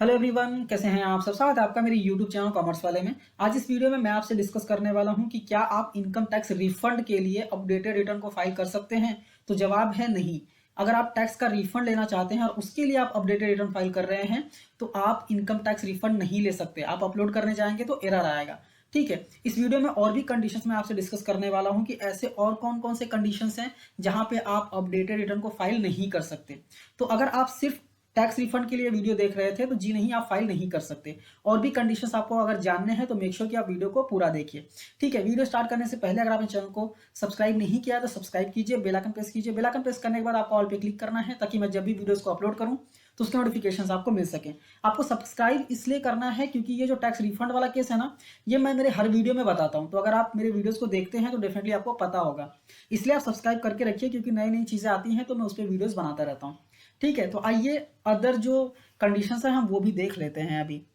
Hello everyone, कैसे हैं आप सब। स्वागत है आपका मेरे यूट्यूब चैनल कॉमर्स वाले में। आज इस वीडियो में मैं आपसे डिस्कस करने वाला हूं कि क्या आप इनकम टैक्स रिफंड के लिए अपडेटेड रिटर्न को फाइल कर सकते हैं। तो जवाब है नहीं। अगर आप टैक्स का रिफंड लेना चाहते हैं और उसके लिए आप अपडेटेड रिटर्न फाइल कर रहे हैं तो आप इनकम टैक्स रिफंड नहीं ले सकते। आप अपलोड करने जाएंगे तो एरर आएगा। ठीक है, इस वीडियो में और भी कंडीशंस मैं आपसे डिस्कस करने वाला हूं कि ऐसे और कौन कौन से कंडीशंस हैं जहां पे आप अपडेटेड रिटर्न को फाइल नहीं कर सकते। तो अगर आप सिर्फ टैक्स रिफंड के लिए वीडियो देख रहे थे तो जी नहीं, आप फाइल नहीं कर सकते। और भी कंडीशंस आपको अगर जानने हैं तो मेक श्योर कि आप वीडियो को पूरा देखिए। ठीक है, वीडियो स्टार्ट करने से पहले अगर आपने चैनल को सब्सक्राइब नहीं किया तो सब्सक्राइब कीजिए, बेल आइकन प्रेस कीजिए। बेल आइकन प्रेस करने के बाद आपको ऑल पे क्लिक करना है ताकि मैं जब भी वीडियोस को अपलोड करूं तो उसके नोटिफिकेशंस आपको मिल सके। आपको सब्सक्राइब इसलिए करना है क्योंकि ये जो टैक्स रिफंड वाला केस है ना, ये मैं मेरे हर वीडियो में बताता हूं। तो अगर आप मेरे वीडियोस को देखते हैं तो डेफिनेटली आपको पता होगा। इसलिए आप सब्सक्राइब करके रखिए क्योंकि नई नई चीजें आती हैं तो मैं उस पर वीडियोस बनाता रहता हूँ। ठीक है, तो आइए अदर जो कंडीशंस है हम वो भी देख लेते हैं। अभी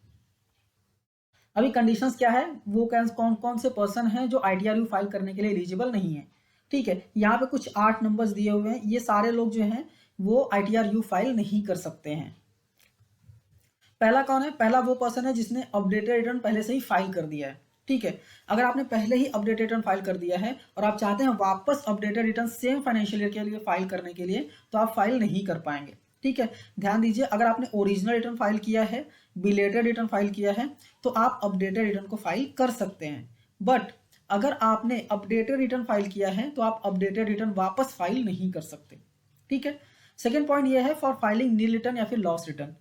अभी कंडीशंस क्या है, वो कौन कौन से पर्सन हैं जो आईटीआरयू फाइल करने के लिए एलिजिबल नहीं है। ठीक है, यहाँ पे कुछ 8 नंबर्स दिए हुए हैं। ये सारे लोग जो हैं वो आईटीआरयू फाइल नहीं कर सकते हैं। पहला कौन है? पहला वो पर्सन है जिसने अपडेटेड रिटर्न पहले से ही फाइल कर दिया है। ठीक है, अगर आपने पहले ही अपडेटेड रिटर्न फाइल कर दिया है और आप चाहते हैं वापस updated return same financial year के लिए फाइल करने के लिए तो आप फाइल नहीं कर पाएंगे। ठीक है, ध्यान दीजिए, अगर आपने ओरिजिनल रिटर्न फाइल किया है, बिलेटेड रिटर्न फाइल किया है तो आप अपडेटेड रिटर्न को फाइल कर सकते हैं। बट अगर आपने अपडेटेड रिटर्न फाइल किया है तो आप अपडेटेड रिटर्न वापस फाइल नहीं कर सकते। ठीक है, सेकेंड पॉइंट ये है फॉर फाइलिंग नील रिटर्न या फिर लॉस रिटर्न।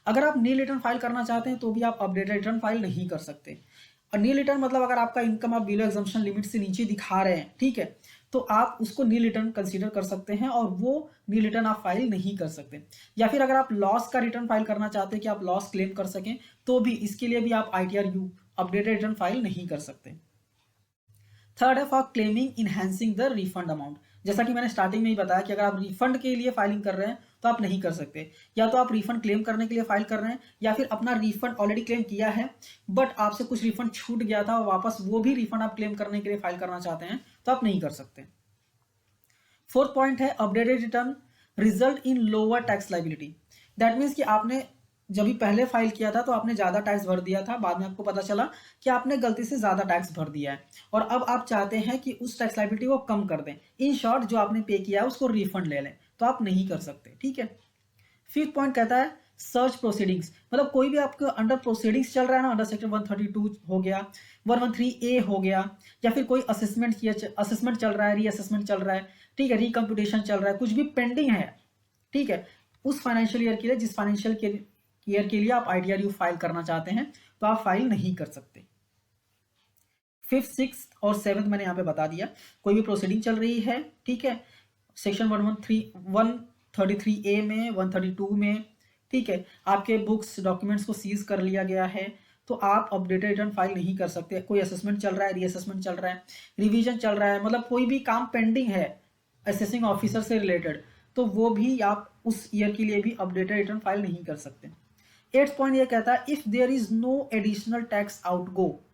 अगर आप नील रिटर्न फाइल करना चाहते हैं तो भी आप अपडेटेड रिटर्न फाइल नहीं कर सकते। और नील रिटर्न मतलब अगर आपका इनकम आप बिलो एग्जम्पशन लिमिट से नीचे दिखा रहे हैं, ठीक है, तो आप उसको नील रिटर्न कंसीडर कर सकते हैं और वो नील रिटर्न आप फाइल नहीं कर सकते। या फिर अगर आप लॉस का रिटर्न फाइल करना चाहते हैं कि आप लॉस क्लेम कर सकें तो भी इसके लिए भी आप आईटीआरयू अपडेटेड रिटर्न फाइल नहीं कर सकते। थर्ड है for claiming enhancing the refund amount. जैसा कि मैंने स्टार्टिंग में ही बताया कि अगर आप रिफंड के लिए फाइलिंग कर रहे हैं तो आप नहीं कर सकते। या तो आप रिफंड क्लेम करने के लिए फाइल कर रहे हैं या फिर अपना रिफंड ऑलरेडी क्लेम किया है बट आपसे कुछ रिफंड छूट गया था और वापस वो भी रिफंड आप क्लेम करने के लिए फाइल करना चाहते हैं तो आप नहीं कर सकते। फोर्थ पॉइंट है updated return result in lower tax liability. That means कि आपने जब भी पहले फाइल किया था तो आपने ज्यादा टैक्स भर दिया था, बाद में आपको पता चला कि आपने गलती से ज्यादा टैक्स भर दिया है और अब आप चाहते हैं कि उस टैक्स लाइबिलिटी को कम कर दें। इन शॉर्ट जो आपने पे किया है उसको रिफंड ले लें, तो आप नहीं कर सकते। ठीक है, फिफ्थ पॉइंट कहता है सर्च प्रोसीडिंग्स। मतलब कोई भी आपके अंडर प्रोसीडिंग्स चल रहा है ना, अंडर सेक्शन 132 हो गया, 113A हो गया, या फिर कोई असेसमेंट चल रहा है, रीअसेसमेंट चल रहा है, ठीक है, रिकम्प्यूटेशन चल रहा है, कुछ भी पेंडिंग है, ठीक है, उस फाइनेंशियल ईयर के लिए जिस फाइनेंशियल ईयर के लिए आप आईटीआरयू फाइल करना चाहते हैं तो आप फाइल नहीं कर सकते। फिफ्थ, सिक्स और सेवंथ मैंने यहाँ पे बता दिया। कोई भी प्रोसीडिंग चल रही है, ठीक है, सेक्शन 133A में, 132 में, ठीक है, आपके बुक्स डॉक्यूमेंट्स को सीज कर लिया गया है तो आप अपडेटेड रिटर्न फाइल नहीं कर सकते। कोई असेसमेंट चल रहा है, रीअसेसमेंट चल रहा है, रिवीजन चल रहा है, मतलब कोई भी काम पेंडिंग है असेसिंग ऑफिसर से रिलेटेड तो वो भी आप उस ईयर के लिए भी अपडेटेड रिटर्न फाइल नहीं कर सकते। एट्थ पॉइंट ये कहता है if there is no additional tax outgo.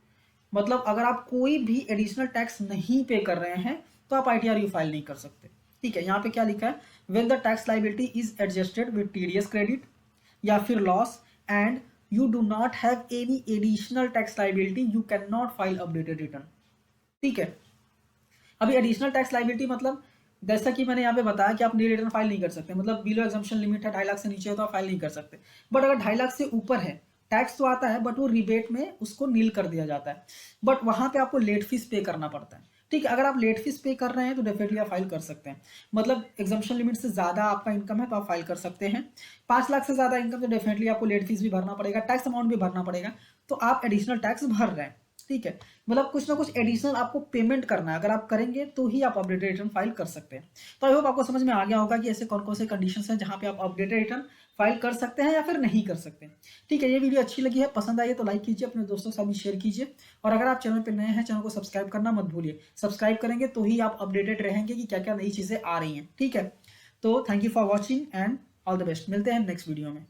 मतलब अगर आप कोई भी एडिशनल टैक्स नहीं पे कर रहे हैं तो आप आईटीआरयू फाइल नहीं कर सकते। ठीक है, यहाँ पे क्या लिखा है, when the tax liability is adjusted with TDS credit या फिर loss and you do not have any additional tax liability you can not file updated return. ठीक है, अभी एडिशनल टैक्स लाइबिलिटी मतलब जैसा कि मैंने यहाँ पे बताया कि आप नील रिटर्न फाइल नहीं कर सकते। मतलब बिलो एग्जम्पशन लिमिट है 2.5 लाख से नीचे है तो आप फाइल नहीं कर सकते। बट अगर 2.5 लाख से ऊपर है, टैक्स तो आता है बट वो रिबेट में उसको नील कर दिया जाता है, बट वहां पे आपको लेट फीस पे करना पड़ता है। ठीक है, अगर आप लेट फीस पे कर रहे हैं तो डेफिनेटली आप फाइल कर सकते हैं। मतलब एग्जम्पशन लिमिट से ज्यादा आपका इनकम है तो आप फाइल कर सकते हैं। 5 लाख से ज्यादा इनकम तो डेफिनेटली आपको लेट फीस भी भरना पड़ेगा, टैक्स अमाउंट भी भरना पड़ेगा, तो आप एडिशनल टैक्स भर रहे हैं। ठीक है, मतलब कुछ ना कुछ एडिशनल आपको पेमेंट करना है, अगर आप करेंगे तो ही आप अपडेटेड रिटर्न फाइल कर सकते हैं। तो आई होप आपको समझ में आ गया होगा कि ऐसे कौन कौन से कंडीशंस हैं जहां पे आप अपडेटेड रिटर्न फाइल कर सकते हैं या फिर नहीं कर सकते। ठीक है, ये वीडियो अच्छी लगी है, पसंद आई है तो लाइक कीजिए, अपने दोस्तों के साथ भी शेयर कीजिए और अगर आप चैनल पर नए हैं चैनल को सब्सक्राइब करना मत भूलिए। सब्सक्राइब करेंगे तो ही आप अपडेटेड रहेंगे कि क्या क्या नई चीजें आ रही हैं। ठीक है, तो thank you for watching and all the best. मिलते हैं नेक्स्ट वीडियो में।